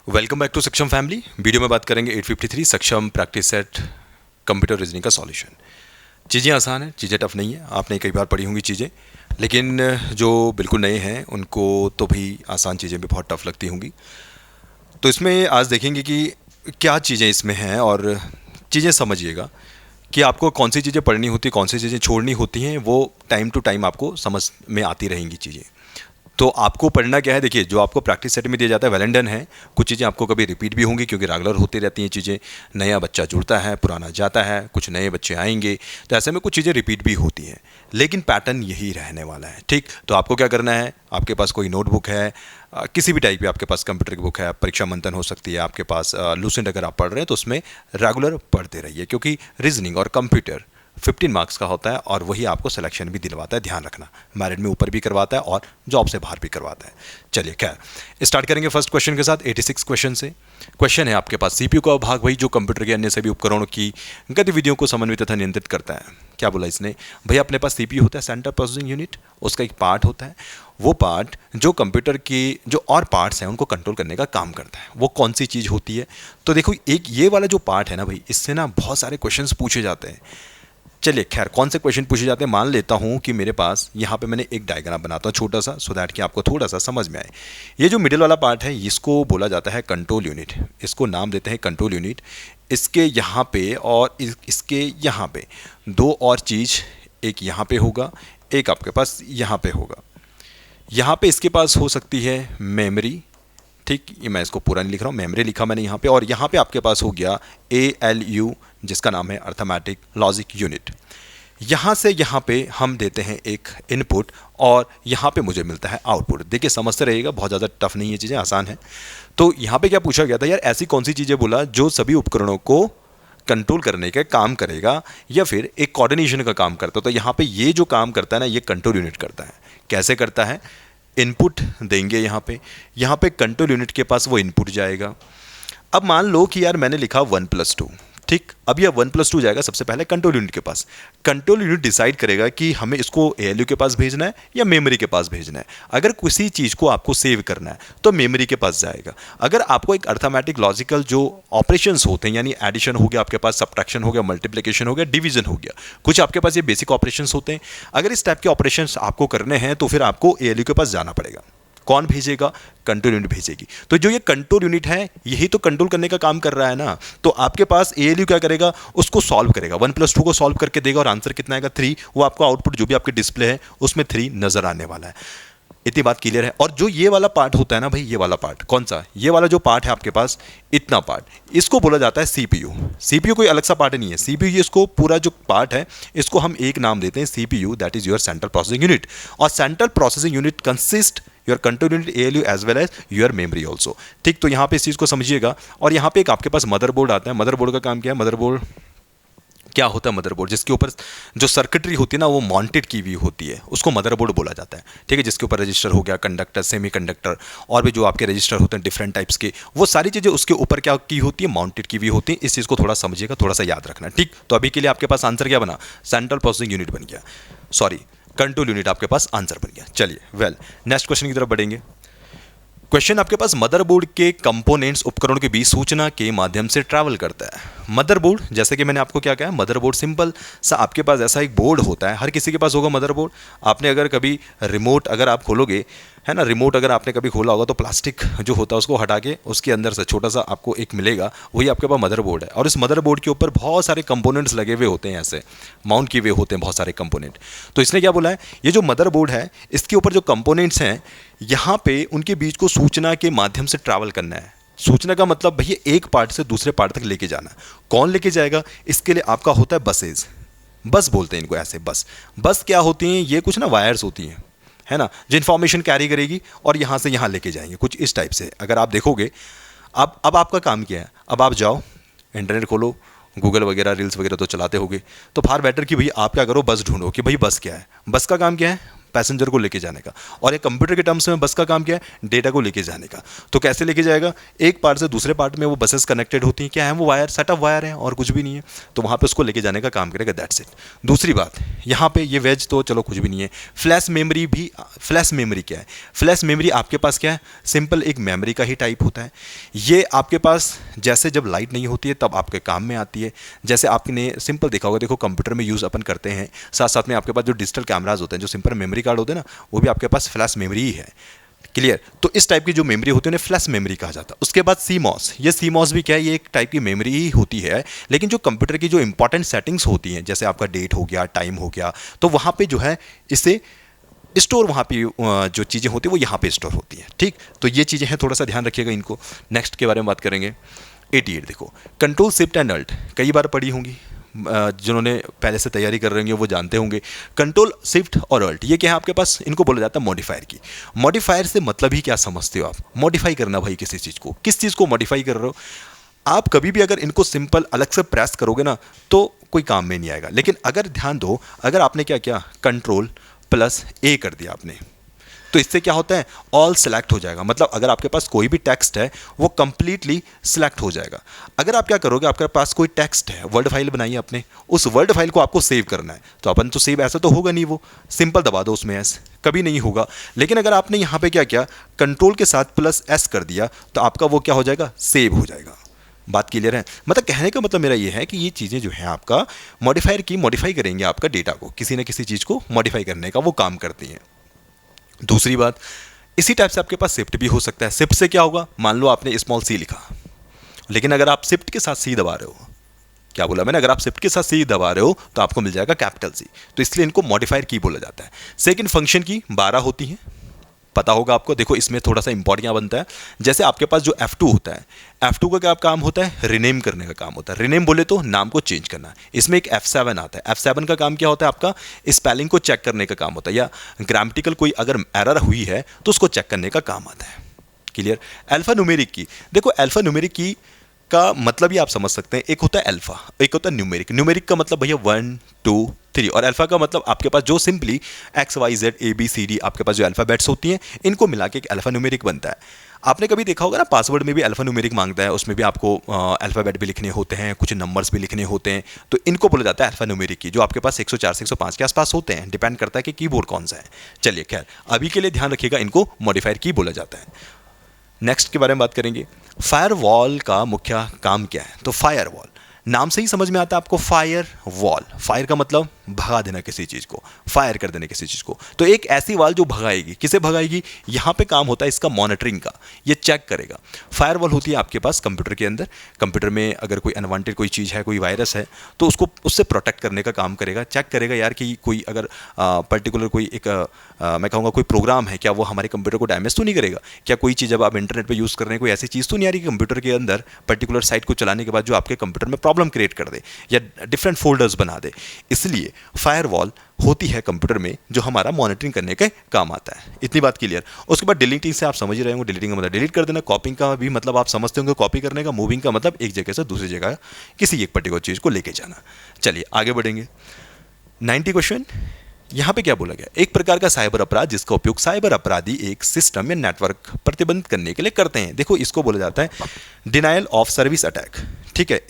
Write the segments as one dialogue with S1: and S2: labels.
S1: Welcome back to सक्षम family. Video में बात करेंगे 853 सक्षम प्रैक्टिस सेट कंप्यूटर रीजनिंग का सॉल्यूशन। चीज़ें आसान हैं, चीज़ें टफ नहीं है। आपने कई बार पढ़ी होंगी चीज़ें, लेकिन जो बिल्कुल नए हैं उनको तो भी आसान चीज़ें भी बहुत टफ लगती होंगी। तो इसमें आज देखेंगे कि क्या चीज़ें इसमें हैं और चीज़ें समझिएगा कि आपको कौन सी चीज़ें पढ़नी होती, कौन सी चीज़ें छोड़नी होती हैं। वो टाइम टू टाइम आपको समझ में आती रहेंगी चीज़ें। तो आपको पढ़ना क्या है, देखिए जो आपको प्रैक्टिस सेट में दिया जाता है वेल एंड डन है। कुछ चीज़ें आपको कभी रिपीट भी होंगी क्योंकि रेगुलर होती रहती हैं चीज़ें। नया बच्चा जुड़ता है, पुराना जाता है, कुछ नए बच्चे आएंगे, तो ऐसे में कुछ चीज़ें रिपीट भी होती हैं, लेकिन पैटर्न यही रहने वाला है। ठीक, तो आपको क्या करना है, आपके पास कोई नोटबुक है, किसी भी टाइप की आपके पास कंप्यूटर की बुक है, परीक्षा मंथन हो सकती है आपके पास, लूसेंट अगर आप पढ़ रहे हैं तो उसमें रेगुलर पढ़ते रहिए, क्योंकि रीजनिंग और कंप्यूटर 15 मार्क्स का होता है और वही आपको सिलेक्शन भी दिलवाता है। ध्यान रखना, मेरिट में ऊपर भी करवाता है और जॉब से बाहर भी करवाता है। चलिए खैर स्टार्ट करेंगे फर्स्ट क्वेश्चन के साथ। 86 क्वेश्चन से क्वेश्चन है आपके पास, सीपीयू का भाग वही जो कंप्यूटर के अन्य सभी उपकरणों की गतिविधियों को समन्वित तथा नियंत्रित करता है। क्या बोला इसने, भैया अपने पास सीपीयू होता है, सेंट्रल प्रोसेसिंग यूनिट, उसका एक पार्ट होता है। वो पार्ट जो कंप्यूटर की जो और पार्ट्स हैं उनको कंट्रोल करने का काम करता है। वो कौन सी चीज़ होती है, तो देखो एक ये वाला जो पार्ट है ना भाई, इससे ना बहुत सारे क्वेश्चंस पूछे जाते हैं। चलिए खैर कौन से क्वेश्चन पूछे जाते हैं, मान लेता हूं कि मेरे पास यहाँ पे मैंने एक डायग्राम बनाता हूँ छोटा सा, सो दैट कि आपको थोड़ा सा समझ में आए। ये जो मिडिल वाला पार्ट है इसको बोला जाता है कंट्रोल यूनिट, इसको नाम देते हैं कंट्रोल यूनिट। इसके यहाँ पे और इसके यहाँ पे दो और चीज़, एक यहाँ पे होगा, एक आपके पास यहाँ पे होगा। यहाँ पे इसके पास हो सकती है मेमोरी, ठीक, ये मैं इसको पूरा नहीं लिख रहा हूँ, मेमोरी लिखा मैंने यहाँ पे। और यहाँ पे आपके पास हो गया ALU, जिसका नाम है अर्थमेटिक लॉजिक यूनिट। यहाँ से यहाँ पे हम देते हैं एक इनपुट और यहाँ पे मुझे मिलता है आउटपुट। देखिए समझते रहिएगा, बहुत ज़्यादा टफ नहीं है, चीज़ें आसान हैं। तो यहाँ पे क्या पूछा गया था यार, ऐसी कौन सी चीज़ें बोला जो सभी उपकरणों को कंट्रोल करने का काम करेगा या फिर एक कोऑर्डिनेशन का काम करता है। तो यहाँ पे ये जो काम करता है ना, ये कंट्रोल यूनिट करता है। कैसे करता है, इनपुट देंगे यहाँ पे कंट्रोल यूनिट के पास वो इनपुट जाएगा। अब मान लो कि यार मैंने लिखा 1+2, ठीक, अब यह 1+2 जाएगा सबसे पहले कंट्रोल यूनिट के पास। कंट्रोल यूनिट डिसाइड करेगा कि हमें इसको ALU के पास भेजना है या मेमोरी के पास भेजना है। अगर किसी चीज़ को आपको सेव करना है तो मेमोरी के पास जाएगा। अगर आपको एक अर्थमेटिक लॉजिकल जो ऑपरेशंस होते हैं, यानी एडिशन हो गया आपके पास, सब्ट्रैक्शन हो गया, मल्टीप्लिकेशन हो गया, डिवीजन हो गया, कुछ आपके पास ये बेसिक ऑपरेशंस होते हैं। अगर इस टाइप के ऑपरेशंस आपको करने हैं तो फिर आपको ALU के पास जाना पड़ेगा। कौन भेजेगा, कंट्रोल यूनिट भेजेगी। तो जो ये कंट्रोल यूनिट है यही तो कंट्रोल करने का काम कर रहा है ना। तो आपके पास ALU क्या करेगा, उसको सॉल्व करेगा, 1+2 को सॉल्व करके देगा और आंसर कितना आएगा 3। वो आपको आउटपुट जो भी आपके डिस्प्ले है उसमें 3 नजर आने वाला है। इतनी बात क्लियर है। और जो ये वाला पार्ट होता है ना भाई, ये वाला पार्ट कौन सा, ये वाला जो पार्ट है आपके पास, इतना पार्ट, इसको बोला जाता है CPU। CPU कोई अलग सा पार्ट नहीं है, CPU ये इसको पूरा जो पार्ट है इसको हम एक नाम देते हैं CPU, that is your central processing unit. और central processing unit consist your control unit ALU as well as your memory also. ठीक, तो यहाँ पे इस चीज़ को समझिएगा। और यहाँ पे एक आपके पास मदरबोर्ड आता है। मदरबोर्ड का काम क्या है, मदरबोर्ड क्या होता है, मदरबोर्ड जिसके ऊपर जो सर्किटरी होती है ना वो माउंटेड की हुई होती है, उसको मदरबोर्ड बोला जाता है। ठीक है, जिसके ऊपर रजिस्टर हो गया, कंडक्टर, सेमीकंडक्टर और भी जो आपके रजिस्टर होते हैं डिफरेंट टाइप्स के, वो सारी चीज़ें उसके ऊपर क्या की होती है, माउंटेड की हुई होती है। इस चीज़ को थोड़ा समझिएगा, थोड़ा सा याद रखना। ठीक, तो अभी के लिए आपके पास आंसर क्या बना, सेंट्रल प्रोसेसिंग यूनिट बन गया, सॉरी कंट्रोल यूनिट आपके पास आंसर बन गया। चलिए वेल नेक्स्ट क्वेश्चन की तरफ बढ़ेंगे। क्वेश्चन आपके पास, मदरबोर्ड के कंपोनेंट्स उपकरणों के बीच सूचना के माध्यम से ट्रैवल करता है। मदरबोर्ड, जैसे कि मैंने आपको क्या कहा, मदरबोर्ड सिंपल सा आपके पास ऐसा एक बोर्ड होता है, हर किसी के पास होगा मदरबोर्ड। आपने अगर कभी रिमोट अगर आप खोलोगे, है ना, रिमोट अगर आपने कभी खोला होगा तो प्लास्टिक जो होता है उसको हटा के उसके अंदर से छोटा सा आपको एक मिलेगा, वही आपके पास मदरबोर्ड है। और इस मदरबोर्ड के ऊपर बहुत सारे कंपोनेंट्स लगे हुए होते हैं, ऐसे माउंट किए हुए होते हैं बहुत सारे कंपोनेंट। तो इसने क्या बोला है, ये जो मदरबोर्ड है इसके ऊपर जो कंपोनेंट्स हैं यहाँ पे उनके बीच को सूचना के माध्यम से ट्रैवल करना है। सूचना का मतलब भैया एक पार्ट से दूसरे पार्ट तक लेके जाना। कौन लेके जाएगा, इसके लिए आपका होता है बसेज, बस बोलते हैं इनको ऐसे। बस क्या होती हैं, ये कुछ ना वायर्स होती हैं, है ना, जो इन्फॉर्मेशन कैरी करेगी और यहाँ से यहाँ लेके जाएंगे, कुछ इस टाइप से। अगर आप देखोगे, अब आपका काम क्या है, अब आप जाओ इंटरनेट खोलो, गूगल वगैरह रील्स वगैरह तो चलाते होगे, तो फार बेटर कि भाई आप क्या करो, बस ढूंढो कि भाई बस क्या है। बस का काम क्या है, पैसेंजर को लेके जाने का, और एक कंप्यूटर के टर्म्स में बस का काम क्या है, डेटा को लेके जाने का। तो कैसे लेके जाएगा, एक पार्ट से दूसरे पार्ट में वो बसेस कनेक्टेड होती हैं, क्या है वो वायर, सेटअप वायर है और कुछ भी नहीं है, तो वहाँ पे उसको लेके जाने का काम करेगा, दैट्स इट। दूसरी बात यहाँ पे ये वेज तो चलो कुछ भी नहीं है, फ्लैश मेमोरी भी, फ्लैश मेमोरी क्या है, फ्लैश मेमोरी आपके पास क्या है, सिंपल एक मेमोरी का ही टाइप होता है। ये आपके पास जैसे जब लाइट नहीं होती है तब आपके काम में आती है, जैसे आपने सिंपल देखा होगा, देखो कंप्यूटर में यूज़ अपन करते हैं, साथ साथ में आपके पास जो डिजिटल कैमराज होते हैं, जो सिंपल मेमोरी कार्ड होते हैं ना, वो भी आपके पास फ्लैश मेमोरी ही है, क्लियर। तो इस टाइप की जो मेमोरी होती है उन्हें फ्लैश मेमोरी कहा जाता है। उसके बाद सीमॉस, ये सीमॉस भी क्या है, ये एक टाइप की मेमोरी ही होती है, लेकिन जो कंप्यूटर की जो इंपॉर्टेंट सेटिंग्स होती हैं, जैसे आपका डेट हो गया, टाइम हो गया, तो वहाँ पे जो है इसे स्टोर, वहाँ पे जो चीज़ें होती हैं वो यहाँ पे स्टोर होती हैं, ठीक। तो ये चीज़ें हैं, थोड़ा सा ध्यान रखिएगा इनको। नेक्स्ट के बारे में बात करेंगे 88, देखो कंट्रोल शिफ्ट एंड अल्ट, कई बार पढ़ी होंगी, जिन्होंने पहले से तैयारी कर रहे होंगे वो जानते होंगे। कंट्रोल शिफ्ट और अल्ट ये क्या है आपके पास, इनको बोला जाता है मॉडिफायर की। मॉडिफायर से मतलब ही क्या समझते हो आप, मॉडिफाई करना भाई किसी चीज़ को, किस चीज़ को मॉडिफाई कर रहे हो आप। कभी भी अगर इनको सिंपल अलग से प्रेस करोगे ना तो कोई काम में नहीं आएगा, लेकिन अगर ध्यान दो, अगर आपने क्या किया, कंट्रोल प्लस ए कर दिया आपने, तो इससे क्या होता है, ऑल सेलेक्ट हो जाएगा, मतलब अगर आपके पास कोई भी टेक्स्ट है वो कंप्लीटली सिलेक्ट हो जाएगा। अगर आप क्या करोगे, आपके पास कोई टेक्स्ट है, वर्ड फाइल बनाई आपने, उस वर्ड फाइल को आपको सेव करना है, तो अपन तो सेव ऐसा तो होगा नहीं, वो सिंपल दबा दो उसमें एस, कभी नहीं होगा। लेकिन अगर आपने यहाँ पे क्या किया, कंट्रोल के साथ प्लस एस कर दिया, तो आपका वो क्या हो जाएगा, सेव हो जाएगा। बात क्लियर है, मतलब कहने का मतलब मेरा ये है कि ये चीज़ें जो है आपका मॉडिफायर की मॉडिफाई करेंगे आपका डेटा को, किसी न किसी चीज़ को मॉडिफाई करने का वो काम करती हैं। दूसरी बात, इसी टाइप से आपके पास शिफ्ट भी हो सकता है। शिफ्ट से क्या होगा, मान लो आपने स्मॉल सी लिखा, लेकिन अगर आप शिफ्ट के साथ सी दबा रहे हो, क्या बोला मैंने, अगर आप शिफ्ट के साथ सी दबा रहे हो तो आपको मिल जाएगा कैपिटल सी, तो इसलिए इनको मॉडिफायर की बोला जाता है। सेकंड फंक्शन की 12 होती हैं, पता होगा आपको। देखो इसमें थोड़ा सा इंपॉर्टेंट बनता है, जैसे आपके पास जो F2 होता है, F2 का क्या काम होता है, रिनेम करने का काम होता है। रिनेम बोले तो नाम को चेंज करना। इसमें एक F7 आता है, F7 का काम क्या होता है, आपका स्पेलिंग को चेक करने का काम होता है, या ग्रामेटिकल कोई अगर एरर हुई है तो उसको चेक करने का काम आता है, क्लियर। अल्फा न्यूमेरिक की, देखो अल्फा न्यूमेरिक की का मतलब ही आप समझ सकते हैं, एक होता है अल्फा, एक होता है न्यूमेरिक। न्यूमेरिक का मतलब भैया 1 2 3, और अल्फा का मतलब आपके पास जो सिंपली XYZ ABCD आपके पास जो अल्फाबेट्स होती हैं, इनको मिला के एक अल्फा न्यूमेरिक बनता है। आपने कभी देखा होगा ना, पासवर्ड में भी अल्फा न्यूमेरिक मांगता है, उसमें भी आपको अल्फाबेट भी लिखने होते हैं, कुछ नंबर्स भी लिखने होते हैं, तो इनको बोला जाता है अल्फा न्यूमेरिक की, जो आपके पास 104 से 105 के आसपास होते हैं, डिपेंड करता है कि कीबोर्ड कौन सा है। चलिए खैर, अभी के लिए ध्यान रखिएगा, इनको मॉडिफायर की बोला जाता है। नेक्स्ट के बारे में बात करेंगे, फायरवॉल का मुख्य काम क्या है। तो फायरवॉल नाम से ही समझ में आता है आपको, फायर वॉल, फायर का मतलब भगा देना किसी चीज़ को, फायर कर देना किसी चीज़ को। तो एक ऐसी वॉल जो भगाएगी, किसे भगाएगी, यहाँ पे काम होता है इसका मॉनिटरिंग का, ये चेक करेगा। फायर वॉल होती है आपके पास कंप्यूटर के अंदर, कंप्यूटर में अगर कोई अनवांटेड कोई चीज़ है, कोई वायरस है, तो उसको उससे प्रोटेक्ट करने का काम करेगा, चेक करेगा यार कि कोई अगर पर्टिकुलर कोई एक मैं कहूँगा कोई प्रोग्राम है, क्या वो हमारे कंप्यूटर को डैमेज तो नहीं करेगा, क्या कोई चीज़ जब आप इंटरनेट पर यूज़ कर रहे हैं कोई ऐसी चीज़ तो नहीं आ रही कि कंप्यूटर के अंदर पर्टिकुलर साइट को चलाने के बाद जो आपके कंप्यूटर में प्रॉब्लम क्रिएट कर दे या डिफरेंट फोल्डर्स बना दे। इसलिए फायरवॉल होती है कंप्यूटर में, जो हमारा मॉनिटरिंग करने के काम आता है। इतनी बात क्लियर। उसके बाद डिलीटिंग से आप समझ ही रहे होंगे, डिलीटिंग का मतलब डिलीट कर देना, कॉपिंग का भी मतलब आप समझते होंगे कॉपी करने का, मूविंग का मतलब एक जगह से दूसरी जगह किसी एक पर्टिकुलर चीज़ को लेके जाना। चलिए आगे बढ़ेंगे। 90 क्वेश्चन, यहाँ पे क्या बोला गया, एक प्रकार का साइबर अपराध जिसका उपयोग साइबर अपराधी एक सिस्टम या नेटवर्क प्रतिबंधित करने के लिए करते हैं। देखो इसको बोला जाता है डिनायल ऑफ सर्विस अटैक, ठीक है,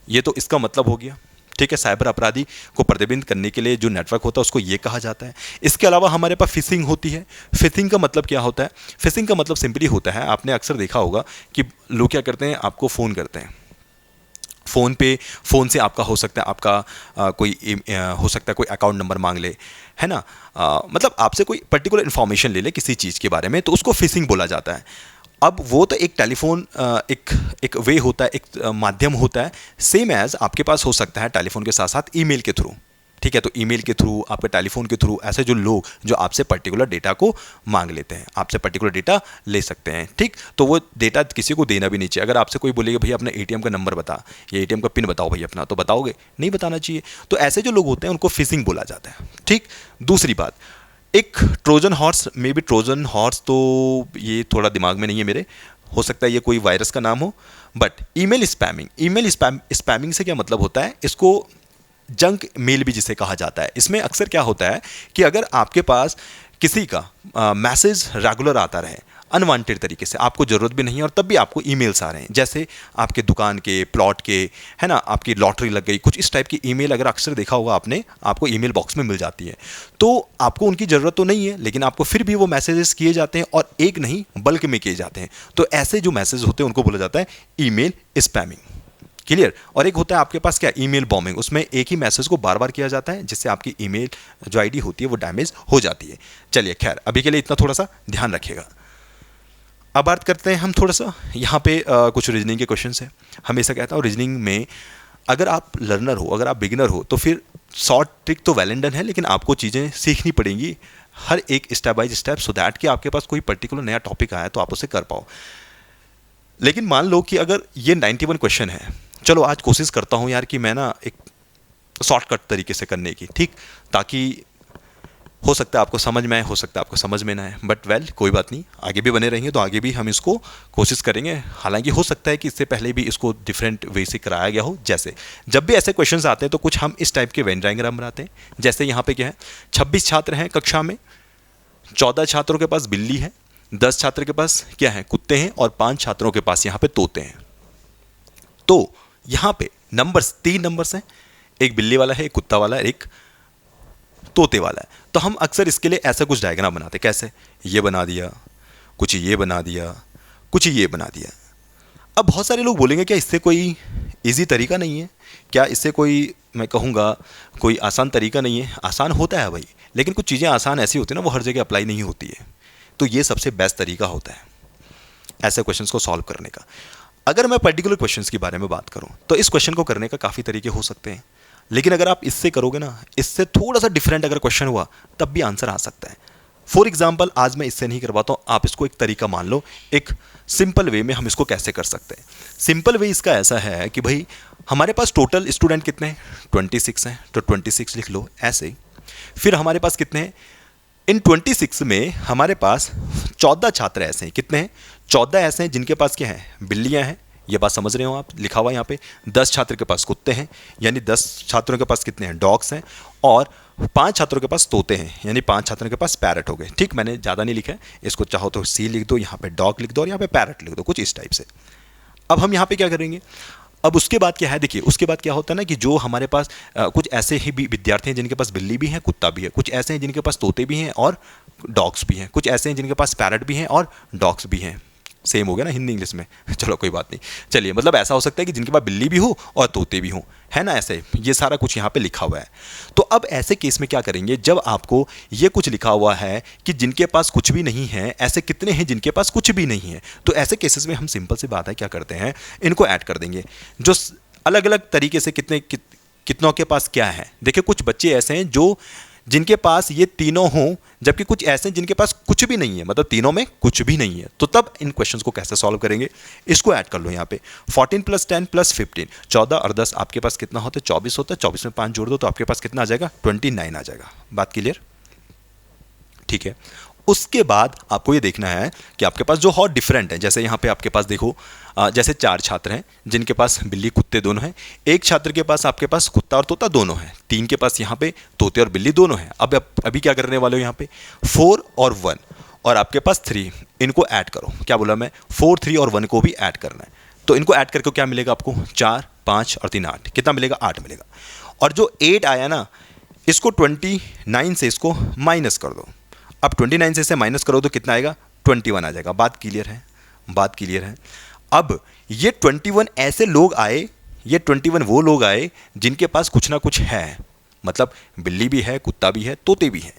S1: ये तो इसका मतलब हो गया, ठीक है। साइबर अपराधी को प्रतिबंधित करने के लिए जो नेटवर्क होता है उसको ये कहा जाता है। इसके अलावा हमारे पास फिशिंग होती है। फिशिंग का मतलब क्या होता है, फिशिंग का मतलब सिंपली होता है, आपने अक्सर देखा होगा कि लोग क्या करते हैं, आपको फ़ोन करते हैं, फ़ोन से आपका हो सकता है आपका कोई हो सकता है कोई अकाउंट नंबर मांग ले, है ना, मतलब आपसे कोई पर्टिकुलर इन्फॉर्मेशन ले ले किसी चीज़ के बारे में, तो उसको फिशिंग बोला जाता है। अब वो तो एक टेलीफोन एक वे होता है, एक माध्यम होता है, सेम एज आपके पास हो सकता है टेलीफोन के साथ साथ ईमेल के थ्रू, ठीक है। तो ईमेल के थ्रू, आपके टेलीफोन के थ्रू, ऐसे जो लोग जो आपसे पर्टिकुलर डेटा को मांग लेते हैं, आपसे पर्टिकुलर डेटा ले सकते हैं, ठीक। तो वो डेटा किसी को देना भी नहीं चाहिए। अगर आपसे कोई बोलेगा भैया अपना ATM का नंबर बता या ATM का पिन बताओ भाई अपना, तो बताओगे नहीं, बताना चाहिए। तो ऐसे जो लोग होते हैं उनको फिशिंग बोला जाता है, ठीक। दूसरी बात, एक Trojan horse, may be Trojan horse तो ये थोड़ा दिमाग में नहीं है मेरे, हो सकता है ये कोई वायरस का नाम हो, बट ईमेल स्पैमिंग, स्पैमिंग से क्या मतलब होता है, इसको जंक मेल भी जिसे कहा जाता है। इसमें अक्सर क्या होता है कि अगर आपके पास किसी का मैसेज रेगुलर आता रहे अनवांटेड तरीके से, आपको ज़रूरत भी नहीं है और तब भी आपको ईमेल्स आ रहे हैं, जैसे आपके दुकान के, प्लॉट के, है ना, आपकी लॉटरी लग गई, कुछ इस टाइप की ईमेल अगर अक्सर देखा होगा आपने, आपको ईमेल बॉक्स में मिल जाती है। तो आपको उनकी ज़रूरत तो नहीं है, लेकिन आपको फिर भी वो मैसेजेस किए जाते हैं और एक नहीं बल्क में किए जाते हैं। तो ऐसे जो मैसेज होते हैं उनको बोला जाता है ईमेल स्पैमिंग। क्लियर। और एक होता है आपके पास क्या, ईमेल बॉम्बिंग। उसमें एक ही मैसेज को बार बार किया जाता है, जिससे आपकी ईमेल जो आईडी होती है वो डैमेज हो जाती है। चलिए खैर, अभी के लिए इतना थोड़ा सा ध्यान रखिएगा। अब बात करते हैं हम थोड़ा सा यहाँ पे कुछ रीजनिंग के क्वेश्चन है। हमेशा कहता हूँ रीजनिंग में अगर आप लर्नर हो, अगर आप बिगिनर हो, तो फिर शॉर्ट ट्रिक तो वेल एंड डन है, लेकिन आपको चीज़ें सीखनी पड़ेंगी हर एक step by step, so that कि आपके पास कोई पर्टिकुलर नया टॉपिक आया तो आप उसे कर पाओ। लेकिन मान लो कि अगर ये 91 क्वेश्चन है, चलो आज कोशिश करता हूँ यार कि मैं ना एक शॉर्टकट तरीके से करने की, ठीक, ताकि हो सकता है आपको समझ में आए, हो सकता है आपको समझ में ना आए, बट वेल कोई बात नहीं, आगे भी बने रहेंगे तो आगे भी हम इसको कोशिश करेंगे। हालांकि हो सकता है कि इससे पहले भी इसको डिफरेंट वे से कराया गया हो। जैसे जब भी ऐसे क्वेश्चंस आते हैं तो कुछ हम इस टाइप के वेन डायग्राम बनाते हैं। जैसे यहाँ पे क्या है, 26 छात्र हैं कक्षा में, 14 छात्रों के पास बिल्ली है, 10 छात्र के पास क्या है, कुत्ते हैं, और 5 छात्रों के पास यहाँ पे तोते हैं। तो यहाँ पे नंबर्स 3 नंबर्स हैं, एक बिल्ली वाला है, एक कुत्ता वाला है, एक तोते वाला है। तो हम अक्सर इसके लिए ऐसा कुछ डायग्राम बनाते, कैसे, ये बना दिया, कुछ ये बना दिया, कुछ ये बना दिया। अब बहुत सारे लोग बोलेंगे क्या इससे कोई इजी तरीका नहीं है, क्या इससे कोई, मैं कहूँगा कोई आसान तरीका नहीं है। आसान होता है भाई, लेकिन कुछ चीज़ें आसान ऐसी होती है ना, वो हर जगह अप्लाई नहीं होती है। तो ये सबसे बेस्ट तरीका होता है ऐसे क्वेश्चंस को सॉल्व करने का। अगर मैं पर्टिकुलर क्वेश्चंस के बारे में बात करूं तो इस क्वेश्चन को करने का काफ़ी तरीके हो सकते हैं, लेकिन अगर आप इससे करोगे ना, इससे थोड़ा सा डिफरेंट अगर क्वेश्चन हुआ तब भी आंसर आ सकता है। फॉर एग्जाम्पल आज मैं इससे नहीं करवाता हूँ, आप इसको एक तरीका मान लो, एक सिंपल वे में हम इसको कैसे कर सकते हैं। सिंपल वे इसका ऐसा है कि भाई हमारे पास टोटल स्टूडेंट कितने हैं, 26 हैं, तो 26 लिख लो ऐसे। फिर हमारे पास कितने हैं, इन 26 में हमारे पास 14 छात्र ऐसे हैं, कितने हैं, 14 ऐसे हैं जिनके पास क्या है, बिल्लियां हैं। ये बात समझ रहे हो आप, लिखा हुआ यहाँ पे। 10 छात्र के पास कुत्ते हैं, यानी 10 छात्रों के पास कितने हैं, डॉग्स हैं, और 5 छात्रों के पास तोते हैं, यानी 5 छात्रों के पास पैरट हो गए। ठीक, मैंने ज़्यादा नहीं लिखा है, इसको चाहो तो सी लिख दो, यहाँ पे डॉग लिख दो और यहाँ पे पैरट लिख दो, कुछ इस टाइप से। अब हम यहाँ पे क्या करेंगे, अब उसके बाद क्या है, देखिए उसके बाद क्या होता है ना कि जो हमारे पास कुछ ऐसे ही भी विद्यार्थी हैं जिनके पास बिल्ली भी है, कुत्ता भी है, कुछ ऐसे हैं जिनके पास तोते भी हैं और डॉग्स भी हैं, कुछ ऐसे हैं जिनके पास पैरट भी हैं और डॉग्स भी हैं। सेम हो गया ना हिंदी इंग्लिश में चलो कोई बात नहीं। चलिए, मतलब ऐसा हो सकता है कि जिनके पास बिल्ली भी हो और तोते भी हों, है ना, ऐसे ये सारा कुछ यहाँ पे लिखा हुआ है। तो अब ऐसे केस में क्या करेंगे, जब आपको ये कुछ लिखा हुआ है कि जिनके पास कुछ भी नहीं है, ऐसे कितने हैं जिनके पास कुछ भी नहीं है, तो ऐसे केसेस में हम सिंपल सी बात है क्या करते हैं, इनको ऐड कर देंगे। जो अलग अलग तरीके से कितनों के पास क्या है। देखिए कुछ बच्चे ऐसे हैं जो जिनके पास ये तीनों हों, जबकि कुछ ऐसे हैं जिनके पास कुछ भी नहीं है, मतलब तीनों में कुछ भी नहीं है। तो तब इन क्वेश्चंस को कैसे सॉल्व करेंगे, इसको ऐड कर लो यहाँ पे। 14 + 10 + 15, 14 और 10 आपके पास कितना होता है, 24 होता है। 24 में 5 जोड़ दो तो आपके पास कितना आ जाएगा, 29 आ जाएगा। बात क्लियर, ठीक है। उसके बाद आपको ये देखना है कि आपके पास जो और डिफरेंट है, जैसे यहाँ पे आपके पास देखो, जैसे 4 छात्र हैं जिनके पास बिल्ली कुत्ते दोनों हैं, एक छात्र के पास आपके पास कुत्ता और तोता दोनों हैं, 3 के पास यहाँ पे तोते और बिल्ली दोनों हैं। अब अभी क्या करने वाले हो, यहाँ पे 4 और 1 और आपके पास 3, इनको ऐड करो। क्या बोला मैं, 4, 3 और 1 को भी ऐड करना है। तो इनको ऐड करके क्या मिलेगा आपको, 4, 5 और 3 8, कितना मिलेगा, 8 मिलेगा। और जो 8 आया ना, इसको 29 से इसको माइनस कर दो। अब 29 से इसे माइनस करो तो कितना आएगा, 21 आ जाएगा। बात क्लियर है, बात क्लियर है। अब ये 21 ऐसे लोग आए, ये 21 वो लोग आए जिनके पास कुछ ना कुछ है, मतलब बिल्ली भी है, कुत्ता भी है, तोते भी हैं।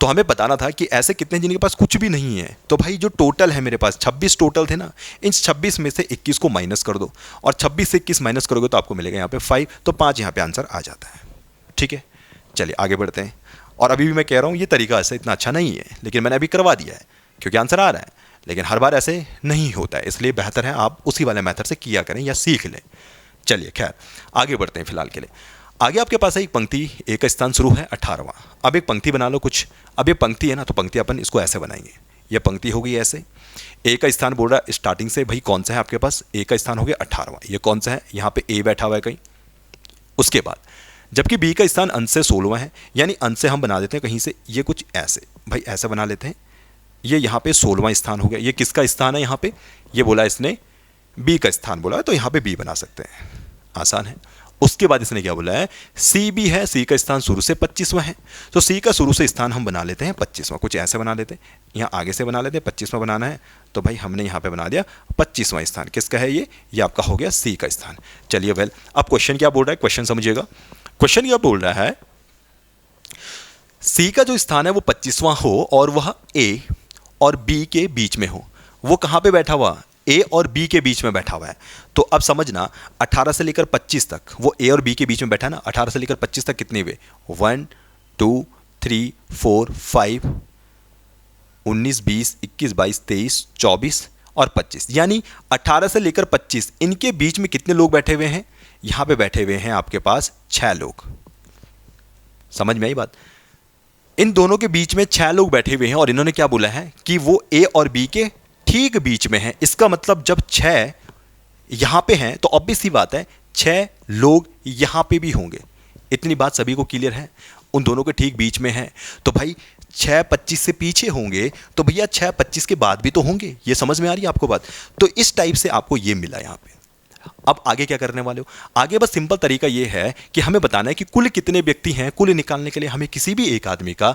S1: तो हमें बताना था कि ऐसे कितने जिनके पास कुछ भी नहीं है। तो भाई जो टोटल है मेरे पास 26 टोटल थे ना, इन 26 में से 21 को माइनस कर दो, और 26 से 21 माइनस करोगे तो आपको मिलेगा यहाँ पे 5, तो 5 यहाँ पे आंसर आ जाता है। ठीक है, चलिए आगे बढ़ते हैं। और अभी भी मैं कह रहा हूँ ये तरीका ऐसे इतना अच्छा नहीं है, लेकिन मैंने अभी करवा दिया है क्योंकि आंसर आ रहा है, लेकिन हर बार ऐसे नहीं होता है, इसलिए बेहतर है आप उसी वाले मेथड से किया करें या सीख लें। चलिए खैर आगे बढ़ते हैं फिलहाल के लिए। आगे आपके पास है एक पंक्ति, ए का स्थान शुरू है 18वां। अब एक पंक्ति बना लो कुछ। अब ये पंक्ति है ना, तो पंक्ति अपन इसको ऐसे बनाएंगे, ये पंक्ति होगी ऐसे। ए का स्थान बोल रहा है स्टार्टिंग से, भाई कौन सा है आपके पास, ए का स्थान हो गया 18वां। ये कौन सा है, यहाँ पे ए बैठा हुआ है कहीं। उसके बाद जबकि बी का स्थान अंश से 16वां है, यानी अंश से हम बना देते हैं कहीं से, ये कुछ ऐसे, भाई ऐसा बना लेते हैं, ये यहाँ पे 16वां स्थान हो गया। ये किसका स्थान है यहाँ पे, ये बोला इसने बी का स्थान बोला है, तो यहाँ पे बी बना सकते हैं, आसान है। उसके बाद इसने क्या बोला है, सी बी है, सी का स्थान शुरू से 25वां है, तो सी का शुरू से स्थान हम बना लेते हैं 25वां, कुछ ऐसे बना लेते हैं, यहाँ आगे से बना लेते हैं, 25वां बनाना है, तो भाई हमने यहाँ पे बना दिया 25वां स्थान। किसका है ये आपका हो गया सी का स्थान। चलिए वेल, अब क्वेश्चन क्या बोल रहा है, क्वेश्चन समझिएगा। क्वेश्चन क्या बोल रहा है, सी का जो स्थान है वो 25वां हो और वह ए और बी के बीच में हो। वो कहाँ पे बैठा हुआ, ए और बी के बीच में बैठा हुआ है। तो अब समझना 18 से लेकर 25 तक वो ए और बी के बीच में बैठा है ना। 18 से लेकर 25 तक कितने हुए, 1 2 3 4 5 19 20 21 22 23 24 और 25, यानी 18 से लेकर 25 इनके बीच में कितने लोग बैठे हुए हैं, यहां पे बैठे हुए हैं आपके पास 6 लोग। समझ में आई बात, इन दोनों के बीच में 6 लोग बैठे हुए हैं और इन्होंने क्या बोला है कि वो ए और बी के ठीक बीच में है। इसका मतलब जब 6 यहां पे हैं तो ऑब्वियस सी बात है 6 लोग यहां पे भी होंगे। इतनी बात सभी को क्लियर है, उन दोनों के ठीक बीच में है, तो भाई 6 25 से पीछे होंगे तो भैया 6 25 के बाद भी तो होंगे। ये समझ में आ रही है आपको बात, तो इस टाइप से आपको ये मिला यहां पे। अब आगे क्या करने वाले हो, आगे बस सिंपल तरीका ये है कि हमें बताना है कि कुल कितने व्यक्ति हैं। कुल निकालने के लिए हमें किसी भी एक आदमी का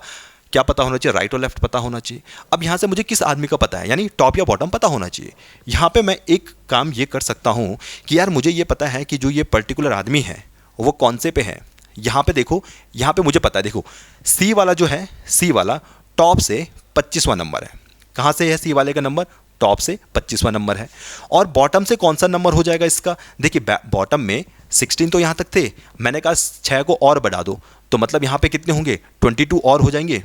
S1: क्या पता होना चाहिए, राइट और लेफ्ट पता होना चाहिए। अब यहां से मुझे किस आदमी का पता है, यानी टॉप या बॉटम पता होना चाहिए। यहां पे मैं एक काम ये कर सकता हूं कि यार मुझे ये पता है कि जो ये पर्टिकुलर आदमी है वो कौन से पे है। यहां पे देखो, यहां पे मुझे पता है, देखो सी वाला जो है, सी वाला टॉप से 25वां नंबर है। कहां से है सी वाले का नंबर, टॉप से 25वां नंबर है। और बॉटम से कौन सा नंबर हो जाएगा इसका, देखिए बॉटम में 16 तो यहां तक थे, मैंने कहा 6 को और बढ़ा दो, तो मतलब यहां पे कितने होंगे, 22 और हो जाएंगे।